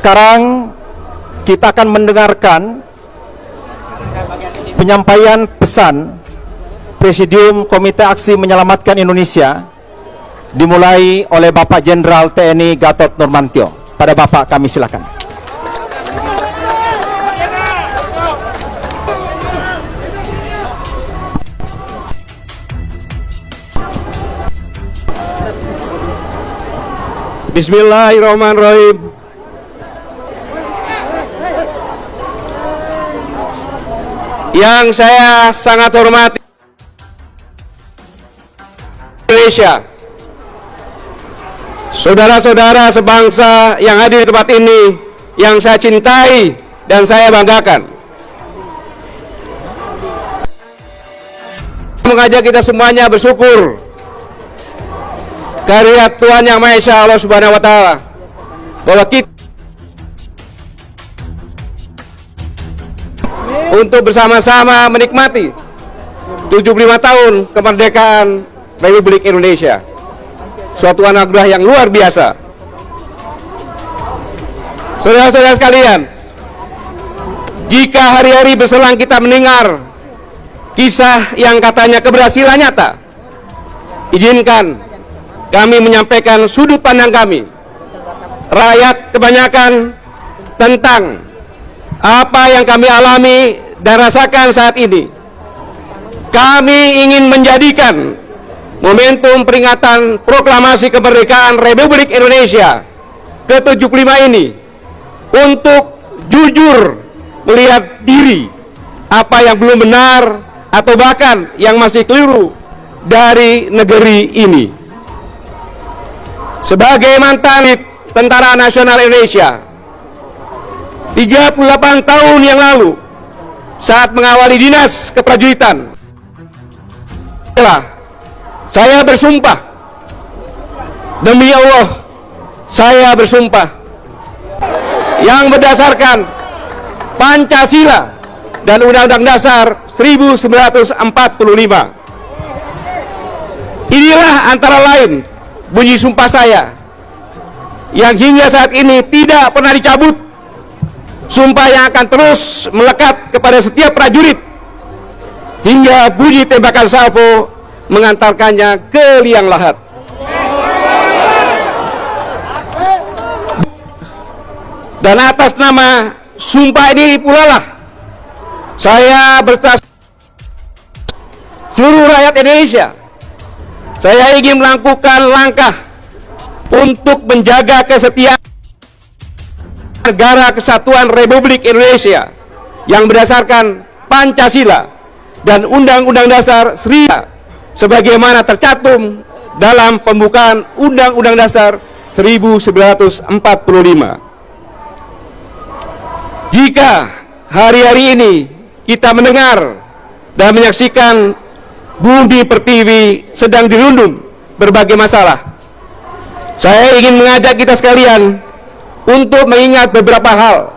Sekarang kita akan mendengarkan penyampaian pesan Presidium Komite Aksi Menyelamatkan Indonesia dimulai oleh Bapak Jenderal TNI Gatot Nurmantio. Pada Bapak kami silakan. Bismillahirrahmanirrahim. Yang saya sangat hormati Indonesia, saudara-saudara sebangsa yang hadir di tempat ini, yang saya cintai dan saya banggakan, mengajak kita semuanya bersyukur karya Tuhan Yang Maha Esa Allah Subhanahu wa Ta'ala, bahwa kita untuk bersama-sama menikmati 75 tahun kemerdekaan Republik Indonesia. Suatu anugerah yang luar biasa. Saudara-saudara sekalian, jika hari-hari berselang kita mendengar kisah yang katanya keberhasilan nyata, izinkan kami menyampaikan sudut pandang kami, rakyat kebanyakan, tentang apa yang kami alami dan rasakan saat ini. Kami ingin menjadikan momentum peringatan proklamasi kemerdekaan Republik Indonesia ke-75 ini untuk jujur melihat diri apa yang belum benar atau bahkan yang masih keliru dari negeri ini. Sebagai mantan Tentara Nasional Indonesia 38 tahun yang lalu, saat mengawali dinas keprajuritan, saya bersumpah, demi Allah, saya bersumpah, yang berdasarkan Pancasila dan Undang-Undang Dasar 1945. Inilah antara lain bunyi sumpah saya, yang hingga saat ini tidak pernah dicabut. Sumpah yang akan terus melekat kepada setiap prajurit hingga bunyi tembakan salvo mengantarkannya ke liang lahat. Dan atas nama sumpah ini pula lah saya bertas seluruh rakyat Indonesia, saya ingin melakukan langkah untuk menjaga kesetiaan Negara Kesatuan Republik Indonesia yang berdasarkan Pancasila dan Undang-Undang Dasar 1945 sebagaimana tercantum dalam pembukaan Undang-Undang Dasar 1945. Jika hari-hari ini kita mendengar dan menyaksikan bumi pertiwi sedang dirundung berbagai masalah, saya ingin mengajak kita sekalian untuk mengingat beberapa hal.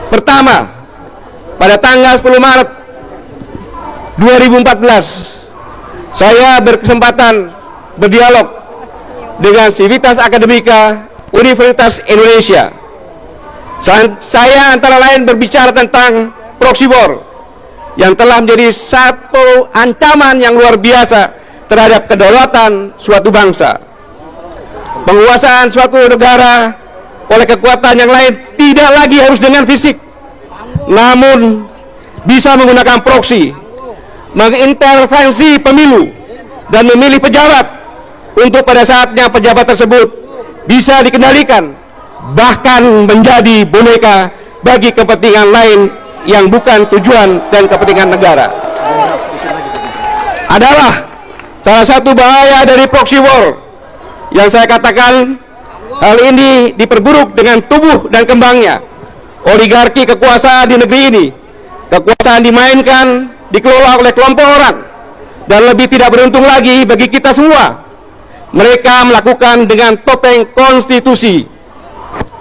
Pertama, pada tanggal 10 Maret 2014, saya berkesempatan berdialog dengan Civitas Akademika Universitas Indonesia. Saya antara lain berbicara tentang proxy war yang telah menjadi satu ancaman yang luar biasa terhadap kedaulatan suatu bangsa. Penguasaan suatu negara oleh kekuatan yang lain tidak lagi harus dengan fisik, namun bisa menggunakan proksi, mengintervensi pemilu dan memilih pejabat untuk pada saatnya pejabat tersebut bisa dikendalikan, bahkan menjadi boneka bagi kepentingan lain yang bukan tujuan dan kepentingan negara. Adalah salah satu bahaya dari proxy war yang saya katakan. Hal ini diperburuk dengan tubuh dan kembangnya oligarki kekuasaan di negeri ini. Kekuasaan dimainkan, dikelola oleh kelompok orang, dan lebih tidak beruntung lagi bagi kita semua, mereka melakukan dengan topeng konstitusi.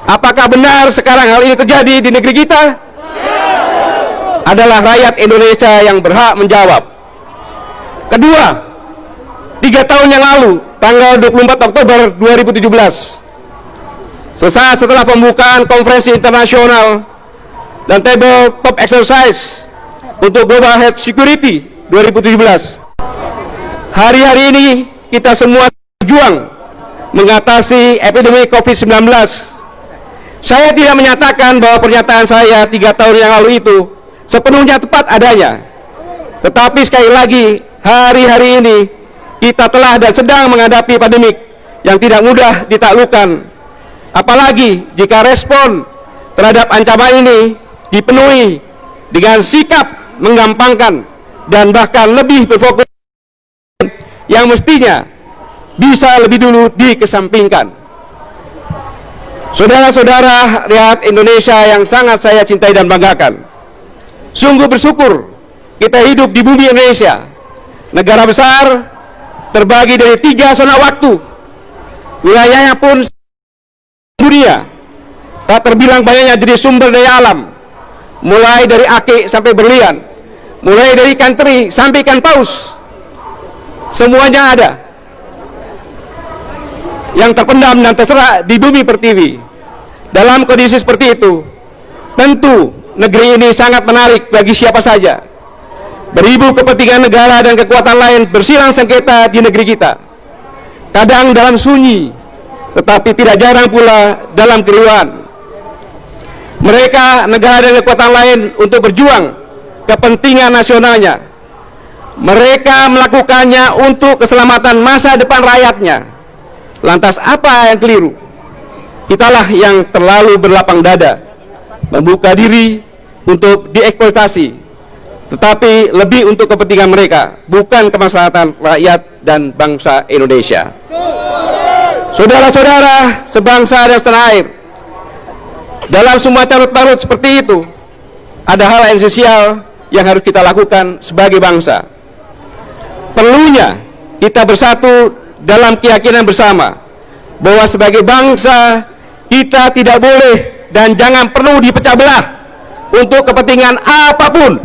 Apakah benar sekarang hal ini terjadi di negeri kita? Adalah rakyat Indonesia yang berhak menjawab. Kedua, 3 tahun yang lalu, tanggal 24 Oktober 2017, Sesaat setelah pembukaan konferensi internasional dan tabletop exercise untuk Global Health Security 2017, hari-hari ini kita semua berjuang mengatasi epidemi COVID-19. Saya tidak menyatakan bahwa pernyataan saya 3 tahun yang lalu itu sepenuhnya tepat adanya. Tetapi sekali lagi, hari-hari ini kita telah dan sedang menghadapi pandemik yang tidak mudah ditaklukkan. Apalagi jika respon terhadap ancaman ini dipenuhi dengan sikap menggampangkan dan bahkan lebih berfokus yang mestinya bisa lebih dulu dikesampingkan. Saudara-saudara rakyat Indonesia yang sangat saya cintai dan banggakan, sungguh bersyukur kita hidup di bumi Indonesia, negara besar terbagi dari 3 zona waktu, wilayahnya pun dunia, tak terbilang banyaknya jenis sumber daya alam, mulai dari akik sampai berlian, mulai dari ikan teri sampai ikan paus, semuanya ada yang terpendam dan terserak di bumi pertiwi. Dalam kondisi seperti itu, tentu negeri ini sangat menarik bagi siapa saja. Beribu kepentingan negara dan kekuatan lain bersilang sengketa di negeri kita, kadang dalam sunyi, tetapi tidak jarang pula dalam keriuhan. Mereka, negara dan kekuatan lain, untuk berjuang kepentingan nasionalnya. Mereka melakukannya untuk keselamatan masa depan rakyatnya. Lantas apa yang keliru? Kitalah yang terlalu berlapang dada, membuka diri untuk dieksploitasi, tetapi lebih untuk kepentingan mereka, bukan kemaslahatan rakyat dan bangsa Indonesia. Saudara-saudara sebangsa dan setanah air, dalam semua carut-marut seperti itu, ada hal esensial yang harus kita lakukan sebagai bangsa. Perlunya kita bersatu dalam keyakinan bersama bahwa sebagai bangsa kita tidak boleh dan jangan perlu dipecah belah untuk kepentingan apapun.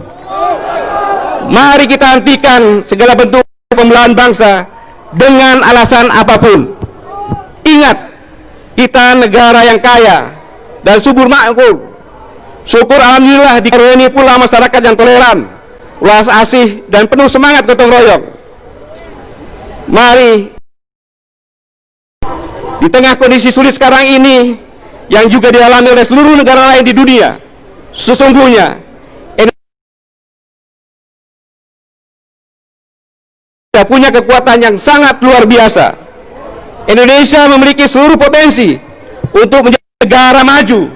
Mari kita hentikan segala bentuk pembelahan bangsa dengan alasan apapun. Ingat, kita negara yang kaya dan subur makmur. Syukur alhamdulillah dikaruniai pula masyarakat yang toleran, welas asih dan penuh semangat gotong royong. Mari, di tengah kondisi sulit sekarang ini yang juga dialami oleh seluruh negara lain di dunia, sesungguhnya Indonesia punya kekuatan yang sangat luar biasa. Indonesia memiliki seluruh potensi untuk menjadi negara maju.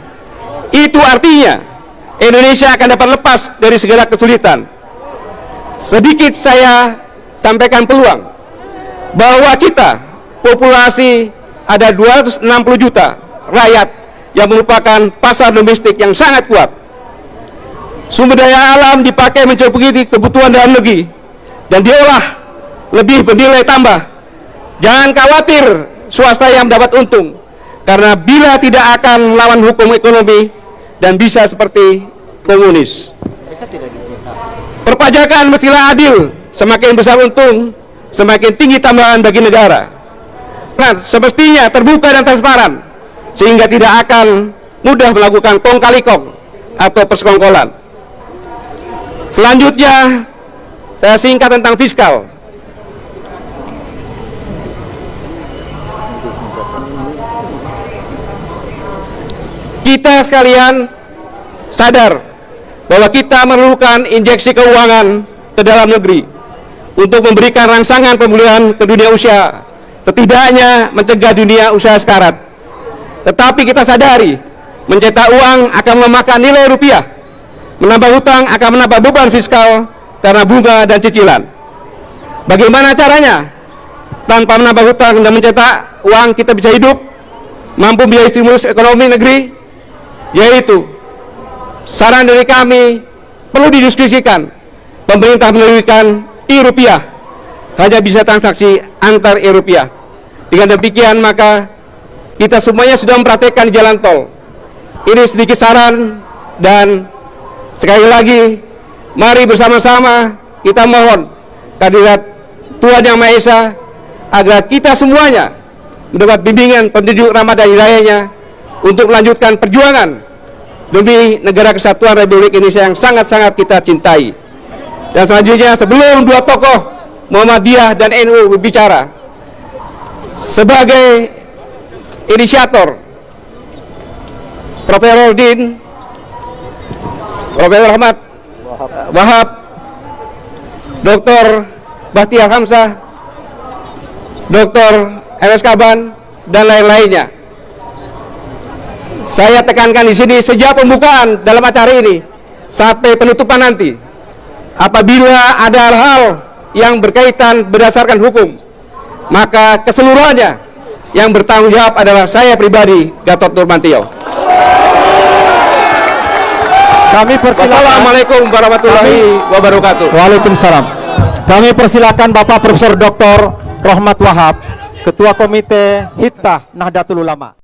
Itu artinya Indonesia akan dapat lepas dari segala kesulitan. Sedikit saya sampaikan peluang bahwa kita populasi ada 260 juta rakyat yang merupakan pasar domestik yang sangat kuat. Sumber daya alam dipakai mencukupi kebutuhan dalam negeri dan diolah lebih bernilai tambah. Jangan khawatir swasta yang mendapat untung, karena bila tidak akan melawan hukum ekonomi dan bisa seperti komunis. Perpajakan mestilah adil, semakin besar untung, semakin tinggi tambahan bagi negara. Nah, semestinya terbuka dan transparan, sehingga tidak akan mudah melakukan kong kali kong atau persekongkolan. Selanjutnya, saya singkat tentang fiskal. Kita sekalian sadar bahwa kita memerlukan injeksi keuangan ke dalam negeri untuk memberikan rangsangan pemulihan ke dunia usaha, setidaknya mencegah dunia usaha sekarat. Tetapi kita sadari, mencetak uang akan memakan nilai rupiah, menambah hutang akan menambah beban fiskal karena bunga dan cicilan. Bagaimana caranya? Tanpa menambah hutang dan mencetak uang kita bisa hidup, mampu biaya stimulus ekonomi negeri, yaitu saran dari kami perlu didiskusikan. Pemerintah menerbitkan e-rupiah, hanya bisa transaksi antar e-rupiah. Dengan demikian maka kita semuanya sudah mempraktekkan di jalan tol. Ini sedikit saran, dan sekali lagi mari bersama-sama kita mohon kehadirat Tuhan Yang Maha Esa agar kita semuanya mendapat bimbingan petunjuk rahmat dan hidayahnya untuk melanjutkan perjuangan demi negara kesatuan Republik Indonesia yang sangat-sangat kita cintai. Dan selanjutnya, sebelum dua tokoh Muhammadiyah dan NU berbicara, sebagai inisiator Profesor Din, Profesor Ahmad Wahab, Dr. Bahtiar Hamzah, Dr. MS Kaban, dan lain-lainnya, saya tekankan di sini sejak pembukaan dalam acara ini sampai penutupan nanti, apabila ada hal-hal yang berkaitan berdasarkan hukum, maka keseluruhannya yang bertanggung jawab adalah saya pribadi, Gatot Nurmantio. Kami persilakan. Wassalamualaikum warahmatullahi wabarakatuh. Waalaikumsalam. Kami persilakan Bapak Profesor Dr. Rohmat Wahab, Ketua Komite Hittah Nahdlatul Ulama.